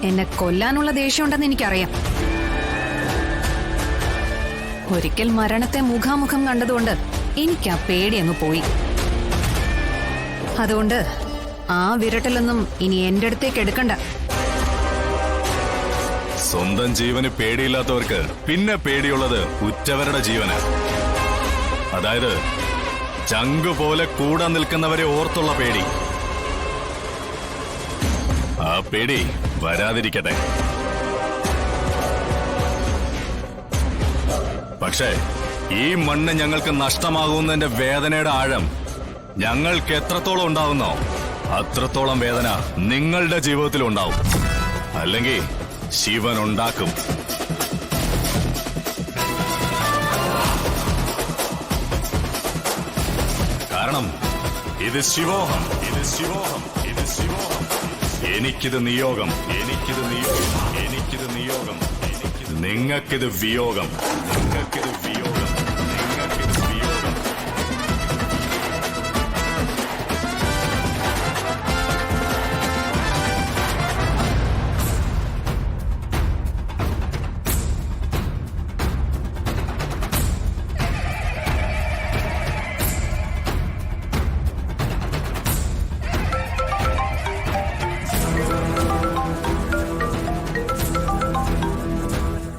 എന്നെ കൊല്ലാനുള്ള ദേഷ്യമുണ്ടെന്ന് എനിക്കറിയാം. ഒരിക്കൽ മരണത്തെ മുഖാമുഖം കണ്ടതുകൊണ്ട് എനിക്ക് ആ പേടി അങ്ങ് പോയി. അതുകൊണ്ട് ആ വിരട്ടലൊന്നും ഇനി എന്റെ അടുത്തേക്ക് എടുക്കണ്ട. സ്വന്തം ജീവന് പേടിയില്ലാത്തവർക്ക് പിന്നെ പേടിയുള്ളത് ഉറ്റവരുടെ ജീവന്. അതായത് ചങ്ക് പോലെ കൂടെ നിൽക്കുന്നവരെ ഓർത്തുള്ള പേടി. ആ പേടി വരാതിരിക്കട്ടെ. പക്ഷേ ഈ മണ്ണ് ഞങ്ങൾക്ക് നഷ്ടമാകുന്നതിന്റെ വേദനയുടെ ആഴം ഞങ്ങൾക്ക് എത്രത്തോളം ഉണ്ടാവുന്നോ അത്രത്തോളം വേദന നിങ്ങളുടെ ജീവിതത്തിൽ ഉണ്ടാവും. അല്ലെങ്കിൽ ശിവൻ ഉണ്ടാക്കും. കാരണം ഇത് ശിവോഹം, ഇത് ശിവോഹം, ഇത് ശിവോഹം. എനിക്കിത് നിയോഗം, എനിക്കിത് നിയോഗം, എനിക്കിത് നിയോഗം, നിങ്ങൾക്കിത് വിയോഗം, നിങ്ങൾക്കിത് വിയോഗം, നിങ്ങൾക്കിത് വിയോഗം.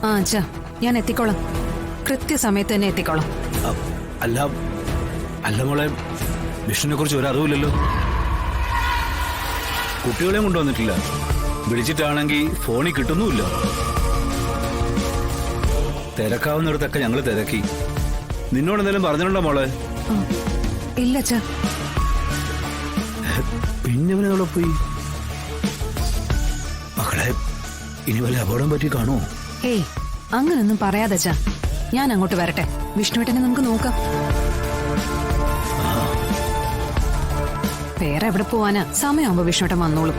ആ അച്ഛാ, ഞാൻ എത്തിക്കോളാം. കൃത്യസമയത്ത് തന്നെ എത്തിക്കോളാം. അല്ല അല്ല മോളെ, വിഷ്ണുവിനെ കുറിച്ച് ഒരു അറിവില്ലല്ലോ. കുട്ടികളെയും കൊണ്ടുവന്നിട്ടില്ല. വിളിച്ചിട്ടാണെങ്കിൽ ഫോണിൽ കിട്ടുന്നുമില്ല. തിരക്കാവുന്നിടത്തൊക്കെ ഞങ്ങൾ തിരക്കി. നിന്നോട് എന്തെങ്കിലും പറഞ്ഞിട്ടുണ്ടോ മോളെ? ഇല്ല അച്ഛാ. പിന്നെ അവനവിടെ പോയി. മക്കളെ, ഇനി വല്ല അപകടം പറ്റി കാണുമോ? ഏയ്, അങ്ങനൊന്നും പറയാതെ അച്ഛാ. ഞാൻ അങ്ങോട്ട് വരട്ടെ. വിഷ്ണുവേട്ടനെ നമുക്ക് നോക്കാം. വേറെ എവിടെ പോവാനാ? സമയമാകുമ്പോ വിഷ്ണുവേട്ടൻ വന്നോളും.